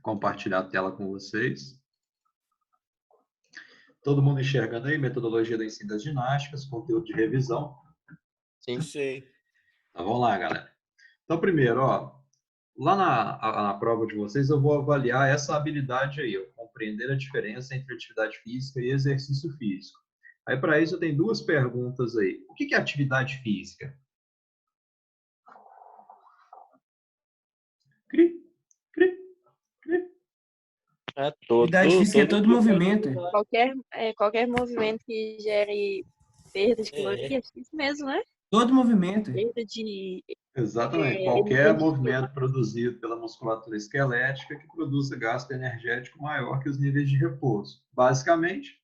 compartilhar a tela com vocês. Todo mundo enxergando aí, metodologia do ensino das ginásticas, conteúdo de revisão. Sim. Sim. Então, vamos lá, galera. Então, primeiro, ó, lá na prova de vocês, eu vou avaliar essa habilidade aí, ó, compreender a diferença entre atividade física e exercício físico. Aí, para isso, eu tenho duas perguntas aí. O que é atividade física? Cri, cri, cri. É todo. Atividade física é todo movimento. Qualquer movimento que gere perda de calorias, isso mesmo, né? Todo movimento. Perda de... Exatamente. Qualquer movimento produzido pela musculatura esquelética que produza gasto energético maior que os níveis de repouso. Basicamente,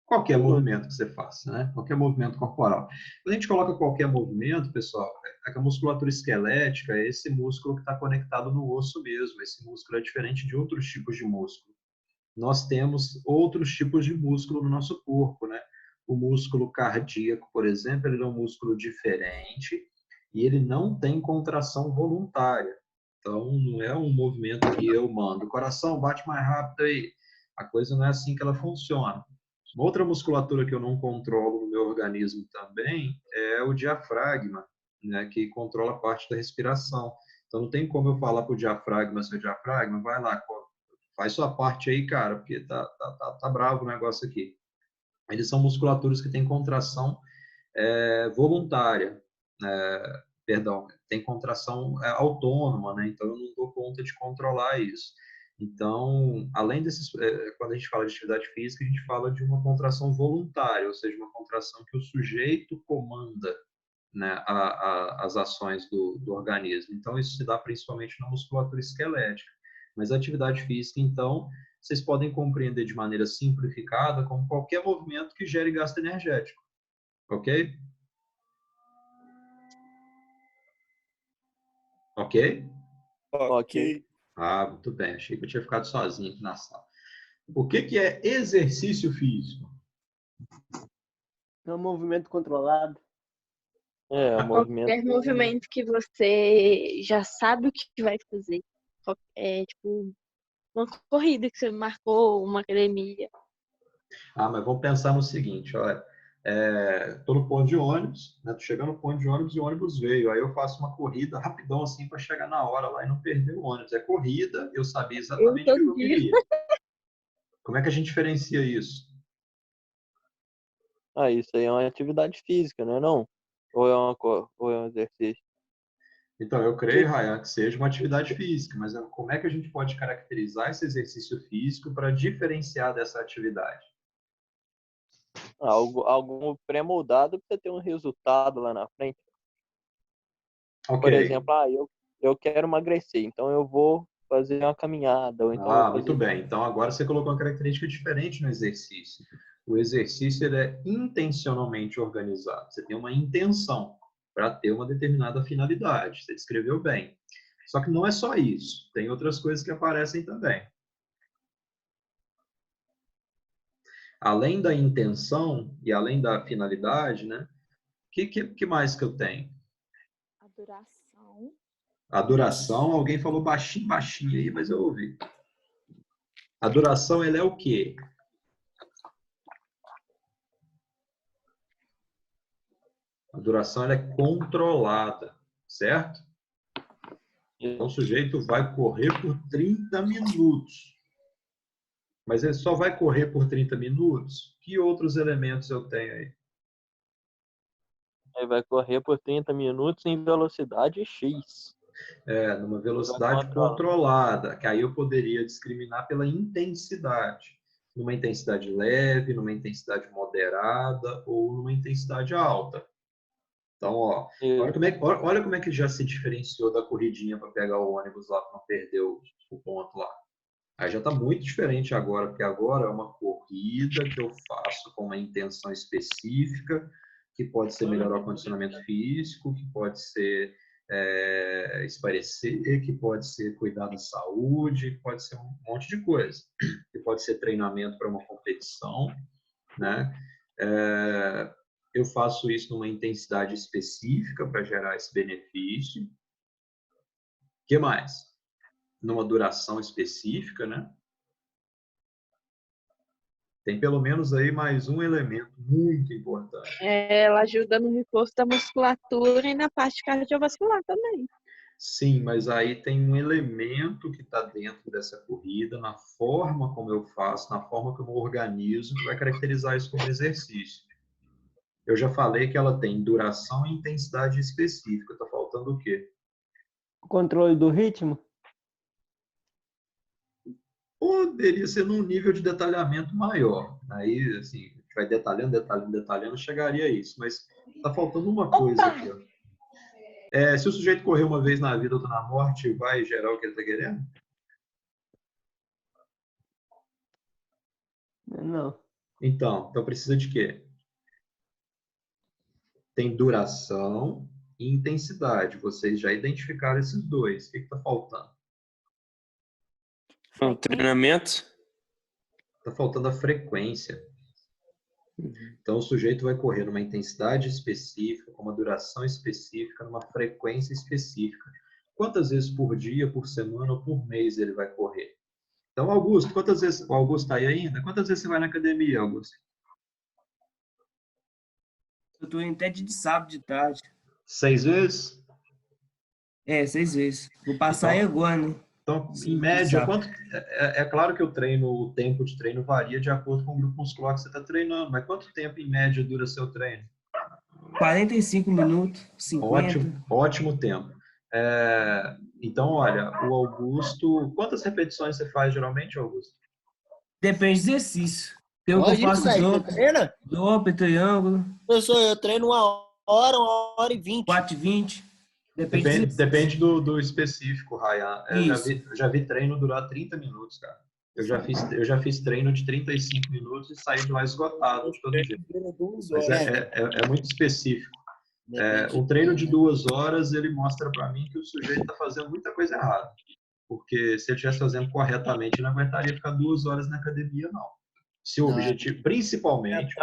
qualquer movimento que você faça, né? Qualquer movimento corporal. Quando a gente coloca qualquer movimento, pessoal, é que a musculatura esquelética é esse músculo que está conectado no osso mesmo. Esse músculo é diferente de outros tipos de músculo. Nós temos outros tipos de músculo no nosso corpo, né? O músculo cardíaco, por exemplo, ele é um músculo diferente e ele não tem contração voluntária. Então, não é um movimento que eu mando. O coração bate mais rápido aí. A coisa não é assim que ela funciona. Uma outra musculatura que eu não controlo no meu organismo também é o diafragma, né, que controla a parte da respiração. Então, não tem como eu falar para o diafragma, seu diafragma, vai lá, faz sua parte aí, cara, porque tá bravo o negócio aqui. Eles são musculaturas que têm contração voluntária, perdão, tem contração autônoma, né? Então, eu não dou conta de controlar isso. Então, além desses, quando a gente fala de atividade física, a gente fala de uma contração voluntária, ou seja, uma contração que o sujeito comanda, né, as ações do organismo. Então, isso se dá principalmente na musculatura esquelética. Mas a atividade física, então, vocês podem compreender de maneira simplificada como qualquer movimento que gere gasto energético. Ok? Ok? Ok. Ah, muito bem. Achei que eu tinha ficado sozinho aqui na sala. O que é exercício físico? É um movimento controlado. É, o Qualquer movimento que você já sabe o que vai fazer. É tipo uma corrida que você marcou, uma academia. Ah, mas vamos pensar no seguinte, olha, tô no ponto de ônibus, né? Tô chegando no ponto de ônibus e o ônibus veio, aí eu faço uma corrida rapidão assim para chegar na hora lá e não perder o ônibus. É corrida, eu sabia exatamente o que eu queria. Como é que a gente diferencia isso? Ah, isso aí é uma atividade física, não é não? Ou é um exercício? Então, eu creio, Rayan, que seja uma atividade física, mas como é que a gente pode caracterizar esse exercício físico para diferenciar dessa atividade? Algo pré-moldado para você ter um resultado lá na frente. Ok. Por exemplo, eu quero emagrecer, então eu vou fazer uma caminhada. Ou então Muito bem. Então, agora você colocou uma característica diferente no exercício. O exercício ele é intencionalmente organizado. Você tem uma intenção para ter uma determinada finalidade. Você descreveu bem. Só que não é só isso. Tem outras coisas que aparecem também. Além da intenção e além da finalidade, né? Que mais que eu tenho? A duração. A duração, alguém falou baixinho, baixinho aí, mas eu ouvi. A duração, ela é o quê? A duração ela é controlada, certo? Então, o sujeito vai correr por 30 minutos. Mas ele só vai correr por 30 minutos? Que outros elementos eu tenho aí? Ele vai correr por 30 minutos em velocidade X. Numa velocidade controlada, que aí eu poderia discriminar pela intensidade. Numa intensidade leve, numa intensidade moderada ou numa intensidade alta. Então, ó, olha como é que já se diferenciou da corridinha para pegar o ônibus lá, para não perder o ponto lá. Aí já está muito diferente agora, porque agora é uma corrida que eu faço com uma intenção específica, que pode ser melhorar o condicionamento físico, que pode ser espairecer, que pode ser cuidar da saúde, que pode ser um monte de coisa. Que pode ser treinamento para uma competição, né? Eu faço isso numa intensidade específica para gerar esse benefício. O que mais? numa duração específica, né? Tem pelo menos aí mais um elemento muito importante. Ela ajuda no reforço da musculatura e na parte cardiovascular também. Sim, mas aí tem um elemento que está dentro dessa corrida, na forma como eu faço, na forma como eu organizo, que vai caracterizar isso como exercício. Eu já falei que ela tem duração e intensidade específica. Está faltando o quê? O controle do ritmo? Poderia ser num nível de detalhamento maior. Aí, assim, a gente vai detalhando, detalhando, detalhando, chegaria a isso. Mas está faltando uma coisa aqui. Ó. Se o sujeito correr uma vez na vida, outra na morte, vai gerar o que ele está querendo? Não. Então precisa de quê? Tem duração e intensidade. Vocês já identificaram esses dois. O que está faltando? O treinamento. Está faltando a frequência. Então, o sujeito vai correr numa intensidade específica, com uma duração específica, numa frequência específica. Quantas vezes por dia, por semana ou por mês ele vai correr? Então, Augusto, quantas vezes... O Augusto está aí ainda? Quantas vezes você vai na academia, Augusto? Eu estou indo até de sábado de tarde. 6 vezes? 6 vezes. Vou passar aí agora, né? Então, Sim, em média, sábado. quanto... É claro que o tempo de treino varia de acordo com o grupo muscular que você está treinando, mas quanto tempo, em média, dura seu treino? 45 minutos, 50. Ótimo tempo. Então, olha, o Augusto... Quantas repetições você faz, geralmente, Augusto? Depende do exercício. Tem o que Olha eu faço isso, velho. Você dobro, treina? triângulo, Eu treino 1 hora e 20. 4h20. Depende do exercício. Depende do específico, Ryan. Isso. Eu já vi treino durar 30 minutos, cara. Eu já fiz treino de 35 minutos e saí de lá esgotado de todo jeito. Mas é muito específico. O treino de 2 horas, ele mostra para mim que o sujeito está fazendo muita coisa errada. Porque se ele estivesse fazendo corretamente, ele não aguentaria ficar 2 horas na academia, não. Se o objetivo, principalmente,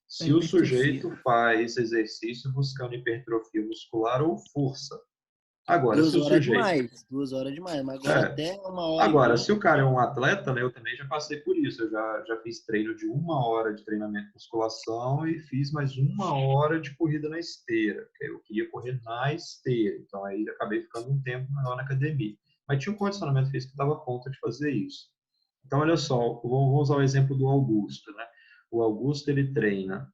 se o sujeito faz exercício buscando hipertrofia muscular ou força. Agora, se o sujeito... 2 horas demais, mas agora até 1 hora. Agora, se o cara é um atleta, né, eu também já passei por isso. Eu já fiz treino de 1 hora de treinamento de musculação e fiz mais 1 hora de corrida na esteira. Eu queria correr na esteira, então aí acabei ficando um tempo maior na academia. Mas tinha um condicionamento físico que dava conta de fazer isso. Então, olha só, vamos usar o exemplo do Augusto, né? O Augusto, ele treina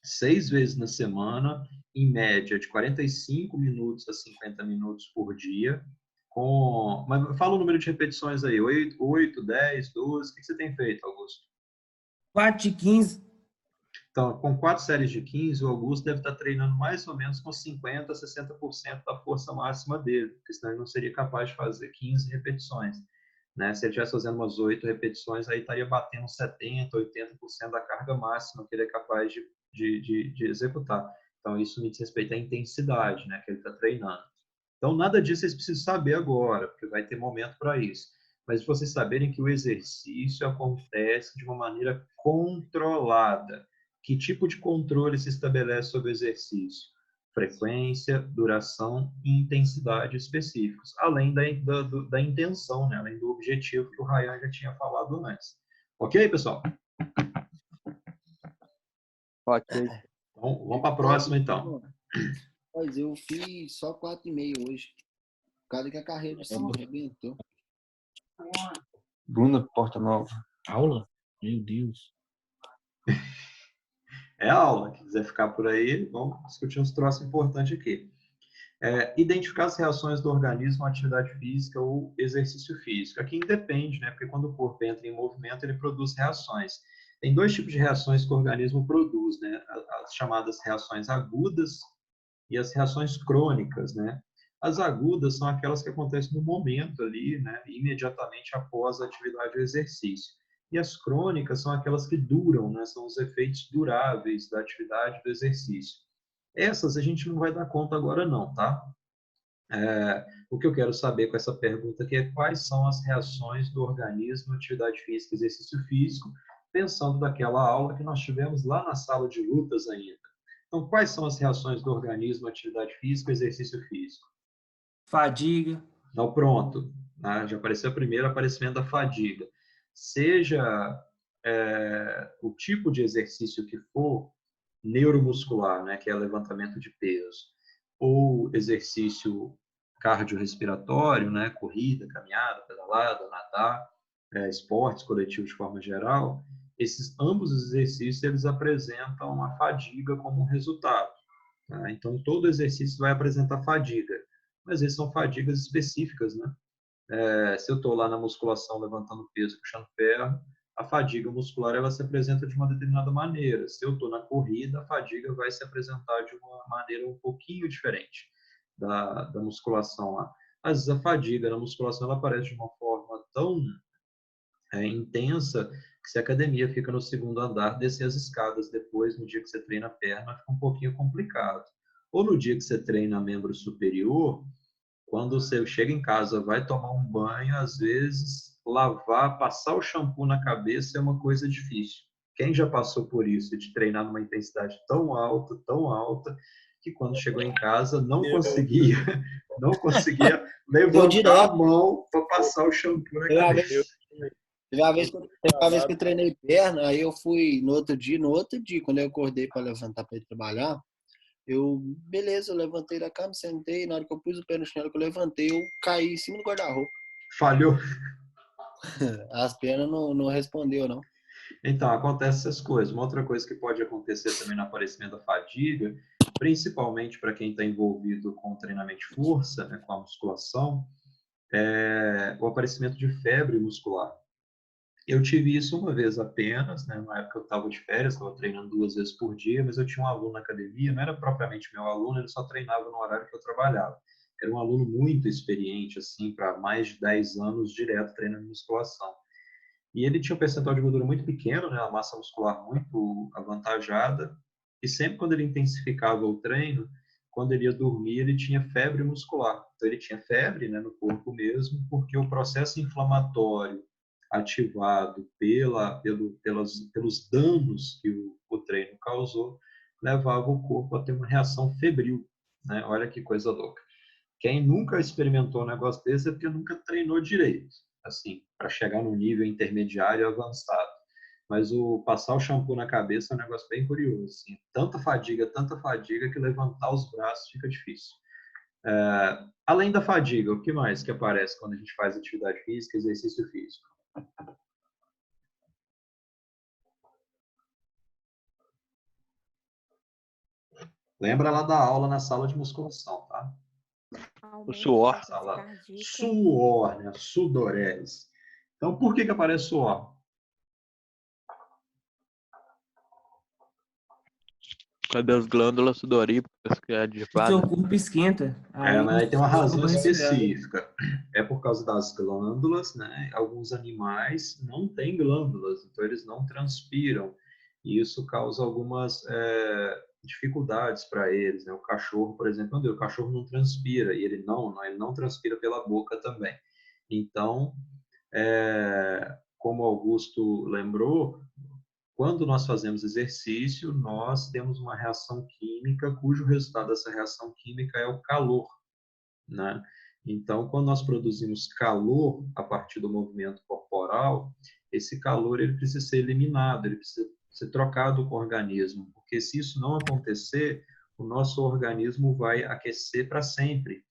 6 vezes na semana, em média de 45 minutos a 50 minutos por dia, mas fala o número de repetições aí, 8, 10, 12, o que você tem feito, Augusto? 4 de 15. Então, com 4 séries de 15, o Augusto deve estar treinando mais ou menos com 50% a 60% da força máxima dele, porque senão ele não seria capaz de fazer 15 repetições. Né? Se ele estivesse fazendo umas 8 repetições, aí estaria batendo 70%, 80% da carga máxima que ele é capaz de executar. Então, isso me diz respeito à intensidade, né, que ele está treinando. Então, nada disso vocês precisam saber agora, porque vai ter momento para isso. Mas vocês saberem que o exercício acontece de uma maneira controlada. Que tipo de controle se estabelece sobre o exercício? Frequência, duração e intensidade específicos, além da intenção, né? Além do objetivo que o Ryan já tinha falado antes. Ok, pessoal? Ok. Então, vamos para a próxima, então. Mas eu fiz só 4,5 hoje. Por causa que a carreira se arrebentou. Bruna Porta-Nova. Aula? Meu Deus. É aula. Quem quiser ficar por aí, vamos discutir uns troços importantes aqui. Identificar as reações do organismo à atividade física ou exercício físico. Aqui independe, né? Porque quando o corpo entra em movimento, ele produz reações. Tem 2 tipos de reações que o organismo produz, né? As chamadas reações agudas e as reações crônicas, né? As agudas são aquelas que acontecem no momento ali, né? Imediatamente após a atividade ou exercício. E as crônicas são aquelas que duram, né? São os efeitos duráveis da atividade do exercício. Essas a gente não vai dar conta agora não, tá? O que eu quero saber com essa pergunta aqui é quais são as reações do organismo à atividade física e exercício físico, pensando daquela aula que nós tivemos lá na sala de lutas ainda. Então, quais são as reações do organismo à atividade física e exercício físico? Fadiga. Não, pronto. Né? Já apareceu primeiro o aparecimento da fadiga. Seja o tipo de exercício que for, neuromuscular, né, que é levantamento de peso, ou exercício cardiorrespiratório, né, corrida, caminhada, pedalada, nadar, esportes coletivos de forma geral, ambos os exercícios eles apresentam uma fadiga como resultado. Tá? Então, todo exercício vai apresentar fadiga, mas essas são fadigas específicas, né? Se eu estou lá na musculação levantando peso, puxando ferro, a fadiga muscular ela se apresenta de uma determinada maneira. Se eu estou na corrida, a fadiga vai se apresentar de uma maneira um pouquinho diferente da musculação lá. Às vezes a fadiga na musculação ela aparece de uma forma tão intensa que se a academia fica no segundo andar, descer as escadas depois, no dia que você treina a perna, fica um pouquinho complicado. Ou no dia que você treina membro superior, quando você chega em casa, vai tomar um banho, às vezes lavar, passar o shampoo na cabeça é uma coisa difícil. Quem já passou por isso, de treinar numa intensidade tão alta, que quando chegou em casa não conseguia levantar a mão para passar o shampoo na cabeça. Teve uma vez que eu treinei perna, aí eu fui no outro dia, quando eu acordei para levantar para ir trabalhar, beleza, eu levantei da cama, sentei, na hora que eu pus o pé no chinelo, que eu levantei, eu caí em cima do guarda-roupa. Falhou. As pernas não respondeu, não. Então, acontece essas coisas. Uma outra coisa que pode acontecer também no aparecimento da fadiga, principalmente para quem está envolvido com o treinamento de força, né, com a musculação, é o aparecimento de febre muscular. Eu tive isso uma vez apenas, né? Na época eu estava de férias, estava treinando 2 vezes por dia, mas eu tinha um aluno na academia, não era propriamente meu aluno, ele só treinava no horário que eu trabalhava. Era um aluno muito experiente, assim, para mais de 10 anos direto treinando musculação. E ele tinha um percentual de gordura muito pequeno, né? Uma massa muscular muito avantajada, e sempre quando ele intensificava o treino, quando ele ia dormir, ele tinha febre muscular. Então ele tinha febre, né, no corpo mesmo, porque o processo inflamatório ativado pelos danos que o treino causou, levava o corpo a ter uma reação febril, né? Olha que coisa louca. Quem nunca experimentou um negócio desse é porque nunca treinou direito, assim, para chegar no nível intermediário e avançado. Mas o passar o shampoo na cabeça é um negócio bem curioso, assim. Tanta fadiga, que levantar os braços fica difícil. Além da fadiga, o que mais que aparece quando a gente faz atividade física, exercício físico? Lembra lá da aula na sala de musculação, tá? O suor. Suor, né? Sudorese. Então, por que aparece suor? Cadê as glândulas sudoríparas que é O seu ativada? corpo esquenta. Mas aí tem uma razão vai resfriar. específica. É por causa das glândulas, né? Alguns animais não têm glândulas, então eles não transpiram. E isso causa algumas dificuldades para eles, né? O cachorro, por exemplo, o cachorro não transpira, e ele não transpira pela boca também. Então, como Augusto lembrou, quando nós fazemos exercício, nós temos uma reação química, cujo resultado dessa reação química é o calor, né? Então, quando nós produzimos calor a partir do movimento corporal, esse calor ele precisa ser eliminado, ele precisa ser trocado com o organismo, porque se isso não acontecer, o nosso organismo vai aquecer para sempre.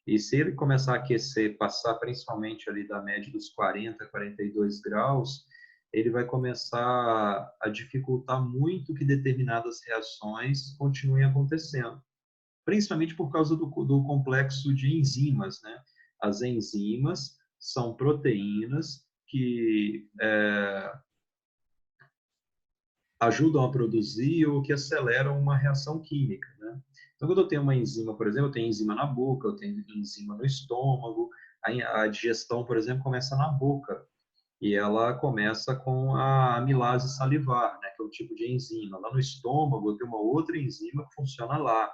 E se ele começar a aquecer, passar principalmente ali da média dos 40, 42 graus, ele vai começar a dificultar muito que determinadas reações continuem acontecendo, principalmente por causa do complexo de enzimas, né? As enzimas são proteínas que ajudam a produzir ou que aceleram uma reação química, né? Então, quando eu tenho uma enzima, por exemplo, eu tenho enzima na boca, eu tenho enzima no estômago, a digestão, por exemplo, começa na boca, e ela começa com a amilase salivar, né, que é um tipo de enzima. Lá no estômago, eu tenho uma outra enzima que funciona lá.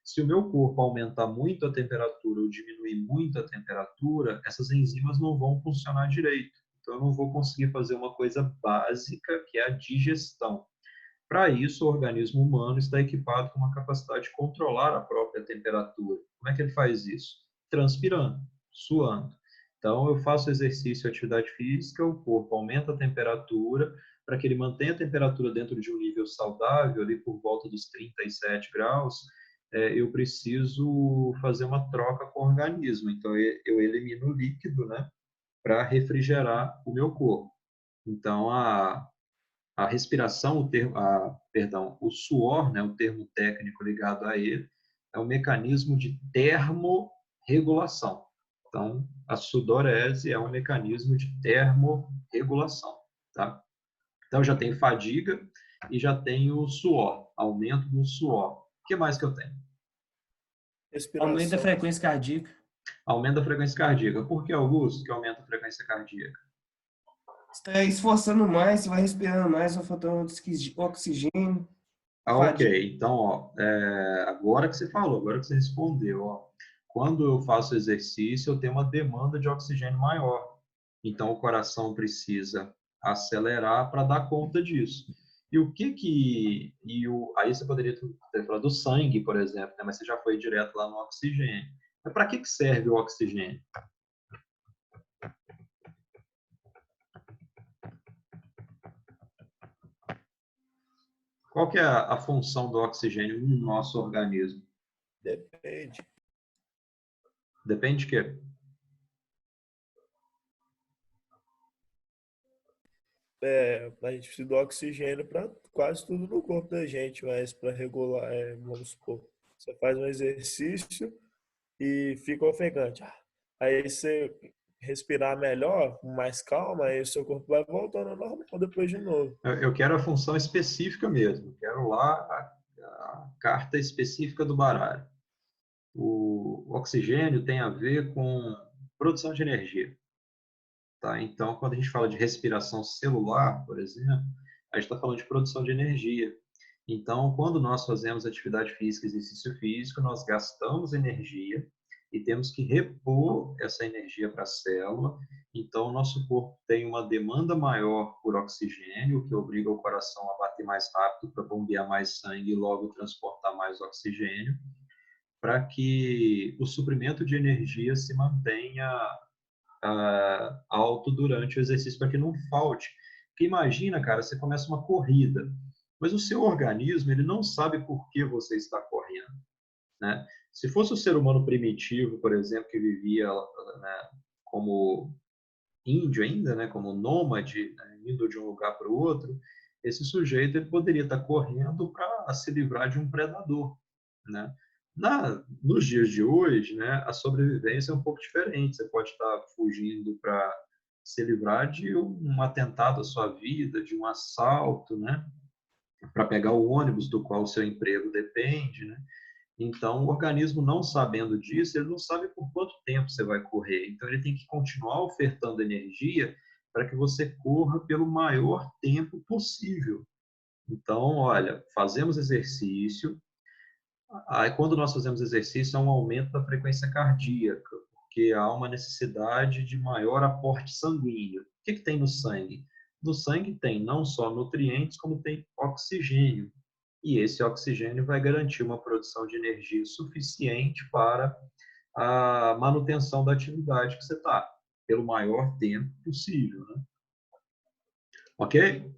Se o meu corpo aumentar muito a temperatura ou diminuir muito a temperatura, essas enzimas não vão funcionar direito. Então, eu não vou conseguir fazer uma coisa básica, que é a digestão. Para isso, o organismo humano está equipado com uma capacidade de controlar a própria temperatura. Como é que ele faz isso? Transpirando. suando. Então, eu faço exercício e atividade física, o corpo aumenta a temperatura, para que ele mantenha a temperatura dentro de um nível saudável, ali por volta dos 37 graus, eu preciso fazer uma troca com o organismo. Então, eu elimino o líquido, né, para refrigerar o meu corpo. Então, a respiração, o suor, né, o termo técnico ligado a ele, é um mecanismo de termorregulação. Então, a sudorese é um mecanismo de termorregulação, tá? Então, já tenho fadiga e já tenho suor, aumento do suor. O que mais que eu tenho? Aumento da frequência cardíaca. Aumento da frequência cardíaca. Por que, Augusto, que aumenta a frequência cardíaca? Você está esforçando mais, você vai respirando mais, vai faltando oxigênio. Ok. Então, ó, agora que você falou, agora que você respondeu, ó, quando eu faço exercício, eu tenho uma demanda de oxigênio maior. Então, o coração precisa acelerar para dar conta disso. E aí você poderia ter falado do sangue, por exemplo, né? Mas você já foi direto lá no oxigênio. Mas para que serve o oxigênio? Qual que é a função do oxigênio no nosso organismo? Depende. Depende de quê? A gente precisa do oxigênio para quase tudo no corpo da gente, mas para regular, vamos supor, você faz um exercício e fica ofegante. Aí você respirar melhor, com mais calma, aí o seu corpo vai voltando ao normal depois de novo. Eu quero a função específica mesmo. Quero lá a carta específica do baralho. O oxigênio tem a ver com produção de energia. Tá? Então, quando a gente fala de respiração celular, por exemplo, a gente está falando de produção de energia. Então, quando nós fazemos atividade física, exercício físico, nós gastamos energia e temos que repor essa energia para a célula. Então, o nosso corpo tem uma demanda maior por oxigênio, o que obriga o coração a bater mais rápido para bombear mais sangue e logo transportar mais oxigênio, para que o suprimento de energia se mantenha alto durante o exercício, para que não falte. Porque imagina, cara, você começa uma corrida, mas o seu organismo ele não sabe por que você está correndo, né? Se fosse o ser humano primitivo, por exemplo, que vivia, né, como índio ainda, né, como nômade, né, indo de um lugar para o outro, esse sujeito ele poderia estar correndo para se livrar de um predador, né? Nos dias de hoje, né, a sobrevivência é um pouco diferente. Você pode estar fugindo para se livrar de um atentado à sua vida, de um assalto, né, para pegar o ônibus do qual o seu emprego depende, né? Então, o organismo não sabendo disso, ele não sabe por quanto tempo você vai correr. Então, ele tem que continuar ofertando energia para que você corra pelo maior tempo possível. Então, olha, fazemos exercício. Aí, quando nós fazemos exercício, há um aumento da frequência cardíaca, porque há uma necessidade de maior aporte sanguíneo. O que tem no sangue? No sangue tem não só nutrientes, como tem oxigênio. E esse oxigênio vai garantir uma produção de energia suficiente para a manutenção da atividade que você está, pelo maior tempo possível, né? Ok?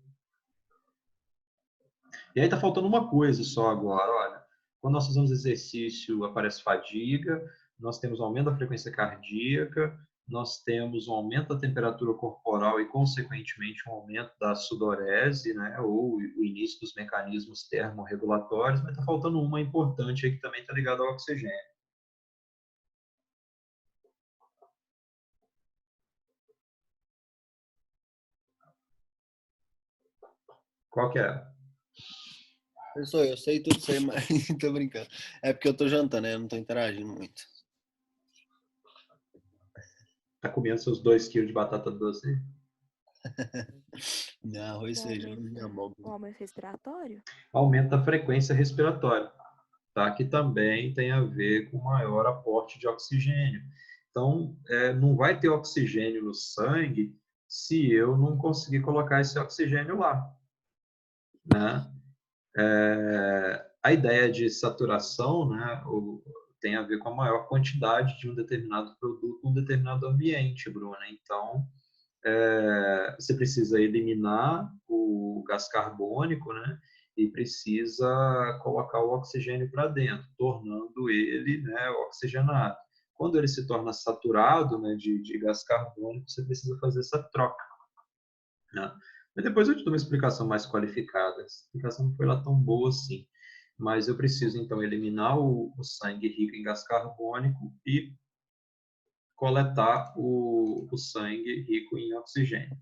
E aí está faltando uma coisa só agora, olha. Quando nós fazemos exercício, aparece fadiga, nós temos aumento da frequência cardíaca, nós temos um aumento da temperatura corporal e, consequentemente, um aumento da sudorese, né, ou o início dos mecanismos termorregulatórios, mas está faltando uma importante aí que também está ligada ao oxigênio. Qual que é? Eu sei tudo isso aí, mas tô brincando. É porque eu tô jantando, né? Eu não tô interagindo muito. Tá comendo seus 2 quilos de batata doce? Não, arroz, feijão, minha boca. O aumento respiratório? Aumenta a frequência respiratória, tá? Que também tem a ver com maior aporte de oxigênio. Então, não vai ter oxigênio no sangue se eu não conseguir colocar esse oxigênio lá, né? A ideia de saturação, né, tem a ver com a maior quantidade de um determinado produto num determinado ambiente, Bruna. Então, você precisa eliminar o gás carbônico, né? E precisa colocar o oxigênio para dentro, tornando ele, né, oxigenado. Quando ele se torna saturado, né, de gás carbônico, você precisa fazer essa troca, né? Mas depois eu te dou uma explicação mais qualificada. Essa explicação não foi lá tão boa assim. Mas eu preciso, então, eliminar o sangue rico em gás carbônico e coletar o sangue rico em oxigênio.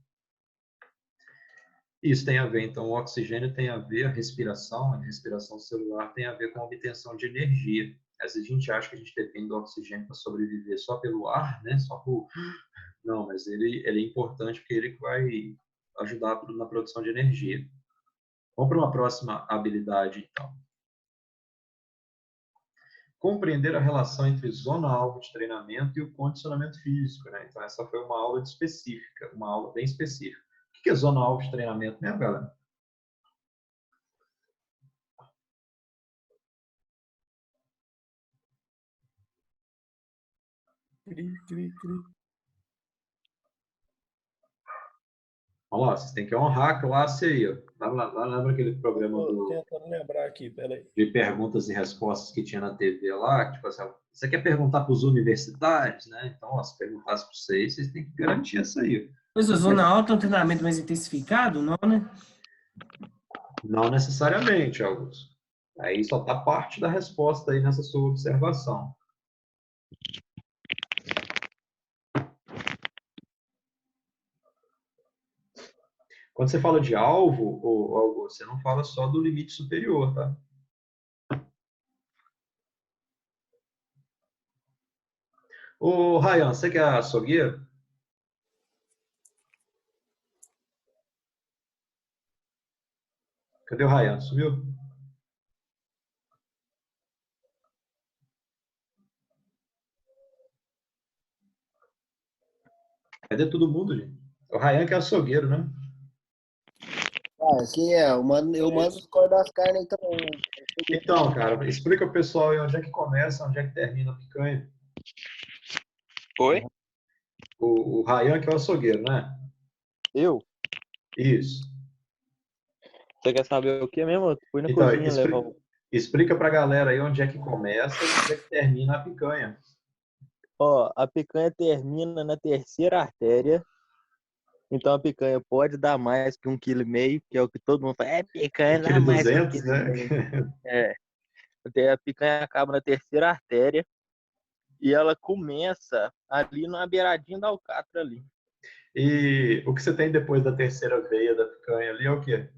Isso tem a ver, então, o oxigênio tem a ver, a respiração celular tem a ver com a obtenção de energia. Às vezes a gente acha que a gente depende do oxigênio para sobreviver só pelo ar, né? Só por... Não, mas ele é importante porque ele vai ajudar na produção de energia. Vamos para uma próxima habilidade, então. Compreender a relação entre zona-alvo de treinamento e o condicionamento físico, né? Então, essa foi uma aula específica, uma aula bem específica. O que é zona-alvo de treinamento mesmo, galera? Vamos lá, vocês têm que honrar a classe aí. Ó. Lembra aquele programa Tô tentando lembrar aqui, peraí. de perguntas e respostas que tinha na TV lá? Tipo assim, você quer perguntar para os universitários, né? Então, ó, se perguntasse para vocês têm que garantir essa aí. Mas a zona alta é um treinamento mais intensificado? Não, né? Não necessariamente, Augusto. Aí só está parte da resposta aí nessa sua observação. Quando você fala de alvo, Augusto, você não fala só do limite superior, tá? Ô, Ryan, você que é açougueiro? Cadê o Ryan? Sumiu? Cadê todo mundo, gente? O Ryan que é açougueiro, né? Aqui eu mando os cor das carnes também. Então, cara, explica pro pessoal aí onde é que começa, onde é que termina a picanha. Oi? O Ryan que é o açougueiro, né? Eu? Isso. Você quer saber o que mesmo? Eu fui na Então, cozinha levar o... explica pra galera aí onde é que começa e onde é que termina a picanha. Ó, a picanha termina na terceira artéria. Então a picanha pode dar mais que 1,5 kg, que é o que todo mundo fala. É, picanha dá mais que 200, 1,5 né? kg. É. A picanha acaba na terceira artéria e ela começa ali na beiradinha da alcatra ali. E o que você tem depois da terceira veia da picanha ali é o quê?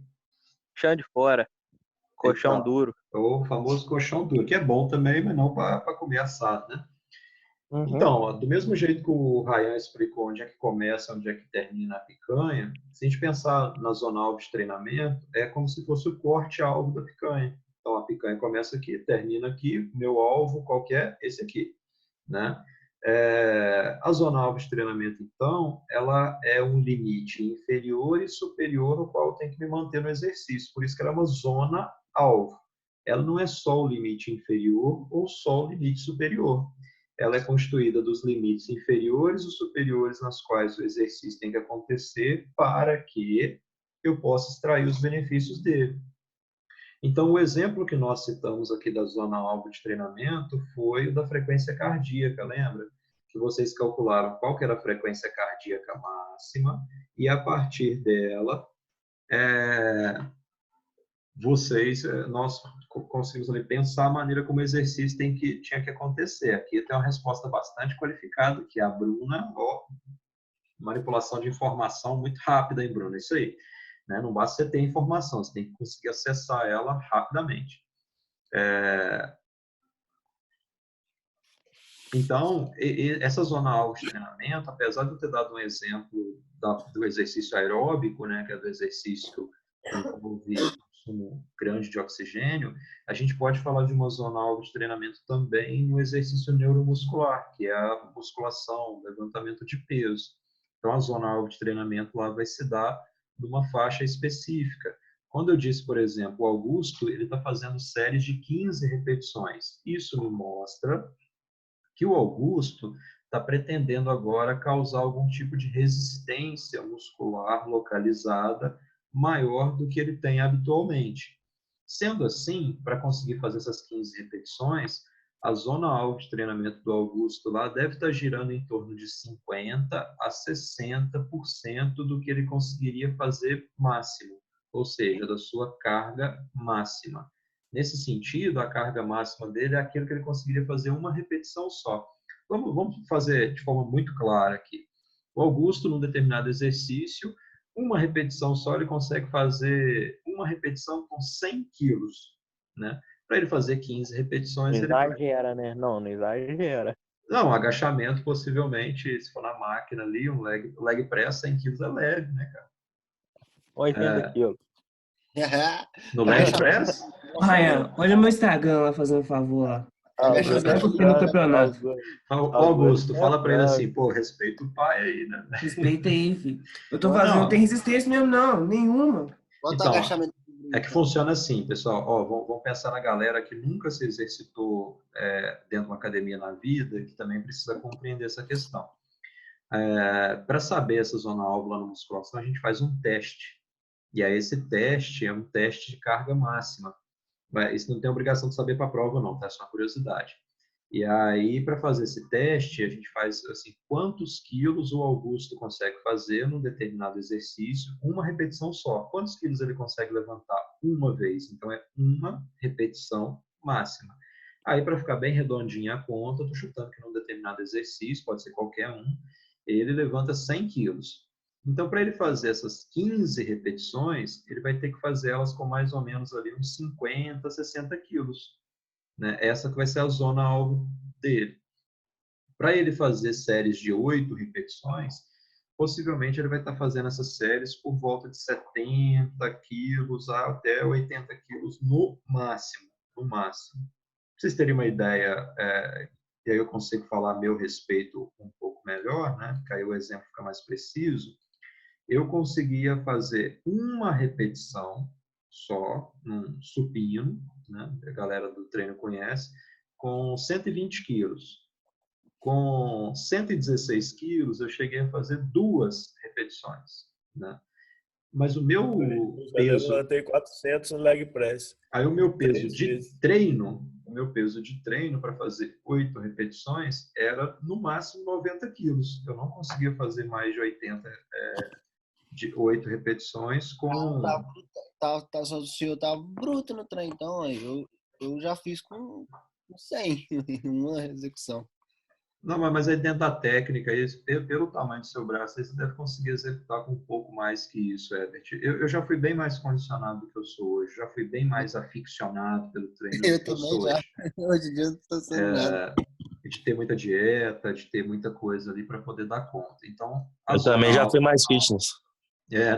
Chão de fora, colchão Então, duro. o famoso colchão duro, que é bom também, mas não para comer assado, né? Uhum. Então, ó, do mesmo jeito que o Ryan explicou onde é que começa, onde é que termina a picanha, se a gente pensar na zona alvo de treinamento, é como se fosse o corte-alvo da picanha. Então, a picanha começa aqui, termina aqui, meu alvo qualquer, esse aqui, né? A zona alvo de treinamento, então, ela é um limite inferior e superior ao qual eu tenho que me manter no exercício. Por isso que ela é uma zona alvo. Ela não é só o limite inferior ou só o limite superior. Ela é constituída dos limites inferiores e superiores nas quais o exercício tem que acontecer para que eu possa extrair os benefícios dele. Então, o exemplo que nós citamos aqui da zona alvo de treinamento foi o da frequência cardíaca, lembra? Que vocês calcularam qual que era a frequência cardíaca máxima e, a partir dela, nós conseguimos ali pensar a maneira como o exercício tinha que acontecer. Aqui tem uma resposta bastante qualificada, que é a Bruna, manipulação de informação muito rápida, hein, Bruna? Isso aí. Né? Não basta você ter informação, você tem que conseguir acessar ela rapidamente. Então, essa zona-alvo de treinamento, apesar de eu ter dado um exemplo do exercício aeróbico, né, que é do exercício que envolve consumo grande de oxigênio, a gente pode falar de uma zona-alvo de treinamento também no exercício neuromuscular, que é a musculação, levantamento de peso. Então, a zona-alvo de treinamento lá vai se dar numa faixa específica, Quando eu disse, por exemplo, o Augusto, ele está fazendo séries de 15 repetições. Isso me mostra que o Augusto está pretendendo agora causar algum tipo de resistência muscular localizada maior do que ele tem habitualmente. Sendo assim, para conseguir fazer essas 15 repetições, a zona alvo de treinamento do Augusto lá deve estar girando em torno de 50% a 60% do que ele conseguiria fazer máximo, ou seja, da sua carga máxima. Nesse sentido, a carga máxima dele é aquilo que ele conseguiria fazer uma repetição só. Vamos fazer de forma muito clara aqui. O Augusto, num determinado exercício, uma repetição só, ele consegue fazer uma repetição com 100 quilos, né? Para ele fazer 15 repetições, Não ele vai... exagera, né? Não exagera. Não, agachamento, possivelmente, se for na máquina ali, um leg press, 100 quilos é leve, né, cara? 80 quilos. No leg press? Ryan, olha meu Instagram lá, fazendo um favor lá. Agachamento Leva no campeonato. Augusto, fala para ele assim, pô, respeita o pai aí, né? Respeita aí, filho. Eu tô Não. fazendo, não tem resistência mesmo, não. Nenhuma. Bota Então, agachamento. é que funciona assim, pessoal. Ó, vamos pensar na galera que nunca se exercitou dentro de uma academia na vida e que também precisa compreender essa questão. Para saber essa zona alvo lá na musculação, a gente faz um teste. E aí esse teste é um teste de carga máxima. Isso não tem obrigação de saber para a prova, não, tá? É só uma curiosidade. E aí, para fazer esse teste, a gente faz assim, quantos quilos o Augusto consegue fazer num determinado exercício, uma repetição só. Quantos quilos ele consegue levantar uma vez? Então, é uma repetição máxima. Aí, para ficar bem redondinha a conta, eu estou chutando que num determinado exercício, pode ser qualquer um, ele levanta 100 quilos. Então, para ele fazer essas 15 repetições, ele vai ter que fazer elas com mais ou menos ali uns 50, 60 quilos. Né? Essa que vai ser a zona alvo dele. Para ele fazer séries de 8 repetições, possivelmente ele vai estar fazendo essas séries por volta de 70 quilos até 80 quilos no máximo. No máximo. Para vocês terem uma ideia, e aí eu consigo falar a meu respeito um pouco melhor, né? Porque aí o exemplo fica mais preciso. Eu conseguia fazer uma repetição só, num supino, né? A galera do treino conhece, com 120 quilos. Com 116 quilos, eu cheguei a fazer 2 repetições, né? Mas o meu peso... Eu levantei 400 no leg press. Aí o meu peso 3 de vezes. treino, para fazer 8 repetições era no máximo 90 quilos. Eu não conseguia fazer mais de 80 de 8 repetições com... O senhor tá bruto no trem, então. Aí eu já fiz com 100 uma execução. Não, mas aí dentro da técnica, pelo tamanho do seu braço, você deve conseguir executar com um pouco mais que isso, Herbert. Eu já fui bem mais condicionado do que eu sou hoje, já fui bem mais aficionado pelo treino do que eu sou hoje. Hoje em dia eu não estou sendo nada. De ter muita dieta, de ter muita coisa ali para poder dar conta. Então, Eu também já fui mais fitness. né?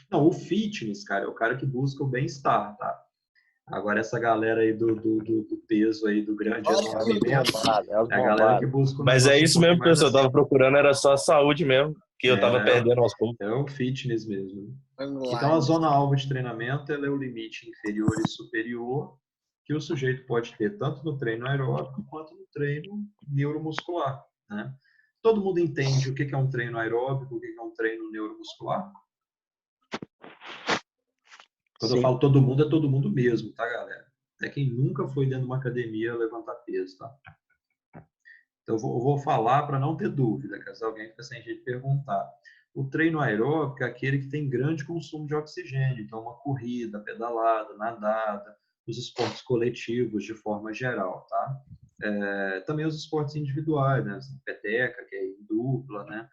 Não, o fitness, cara, é o cara que busca o bem-estar, tá? Agora, essa galera aí do peso aí, do grande desenvolvimento, é a galera que busca... Mas é isso mesmo, pessoal. Eu tava procurando, era só a saúde mesmo, que eu tava perdendo aos poucos. É o fitness mesmo. Então, a zona alvo de treinamento, ela é o limite inferior e superior que o sujeito pode ter tanto no treino aeróbico quanto no treino neuromuscular, né? Todo mundo entende o que é um treino aeróbico, o que é um treino neuromuscular? Quando eu falo todo mundo, é todo mundo mesmo, tá, galera? É quem nunca foi dentro de uma academia levantar peso, tá? Então, eu vou falar para não ter dúvida, caso alguém fique sem jeito de perguntar. O treino aeróbico é aquele que tem grande consumo de oxigênio, então uma corrida, pedalada, nadada, os esportes coletivos de forma geral, tá? Também os esportes individuais, né? Peteca, que é em dupla, né?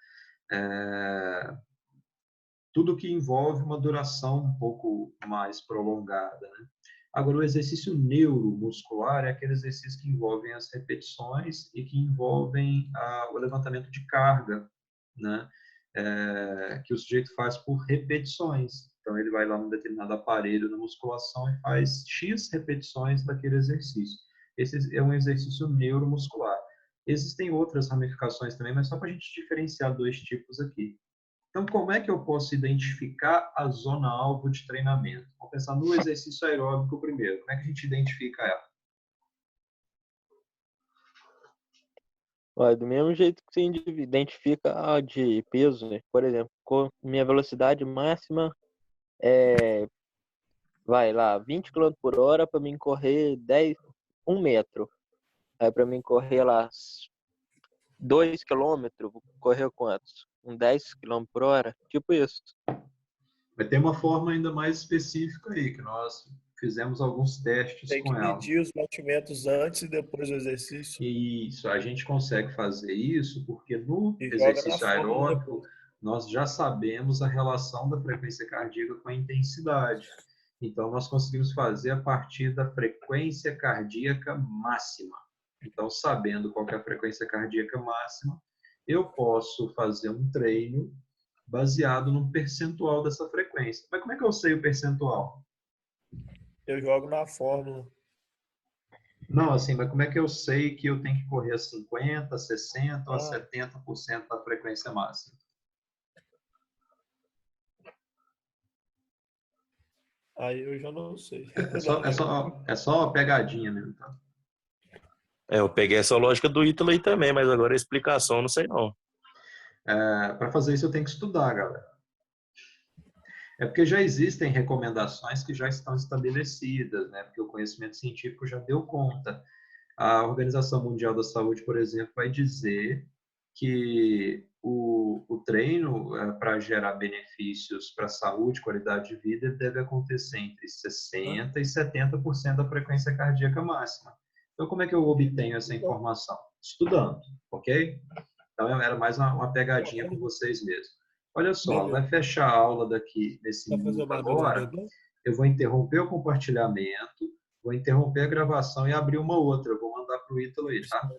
Tudo que envolve uma duração um pouco mais prolongada, né? Agora, o exercício neuromuscular é aquele exercício que envolvem as repetições e que envolvem o levantamento de carga, né? Que o sujeito faz por repetições. Então, ele vai lá num determinado aparelho na musculação e faz X repetições daquele exercício. Esse é um exercício neuromuscular. Existem outras ramificações também, mas só para a gente diferenciar 2 tipos aqui. Então, como é que eu posso identificar a zona-alvo de treinamento? Vamos pensar no exercício aeróbico primeiro. Como é que a gente identifica ela? Olha, do mesmo jeito que você identifica a de peso, né? Por exemplo, com minha velocidade máxima é, vai lá, 20 km por hora para mim correr 1 metro. Aí para mim correr lá 2 km, vou correr quantos? 10 km por hora? Tipo isso. Vai ter uma forma ainda mais específica aí, que nós fizemos alguns testes Tem com que ela. medir os batimentos antes e depois do exercício. Isso, a gente consegue fazer isso porque no E joga na exercício fórmula aeróbico depois. nós já sabemos a relação da frequência cardíaca com a intensidade. Então, nós conseguimos fazer a partir da frequência cardíaca máxima. Então, sabendo qual que é a frequência cardíaca máxima, eu posso fazer um treino baseado num percentual dessa frequência. Mas como é que eu sei o percentual? Eu jogo na fórmula. Não, assim, mas como é que eu sei que eu tenho que correr a 50, 60 ou a Ah. 70% da frequência máxima? Aí eu já não sei. É só uma pegadinha mesmo, tá? Eu peguei essa lógica do Ítalo aí também, mas agora a explicação eu não sei não. Para fazer isso eu tenho que estudar, galera. É porque já existem recomendações que já estão estabelecidas, né? Porque o conhecimento científico já deu conta. A Organização Mundial da Saúde, por exemplo, vai dizer que o treino para gerar benefícios para a saúde, qualidade de vida, deve acontecer entre 60% e 70% da frequência cardíaca máxima. Então, como é que eu obtenho essa informação? Estudando, ok? Então, era mais uma pegadinha com vocês mesmo. Olha só, vai fechar a aula daqui nesse Vai fazer minuto uma agora. dúvida? Eu vou interromper o compartilhamento, vou interromper a gravação e abrir uma outra. Eu vou mandar para o Ítalo aí, tá?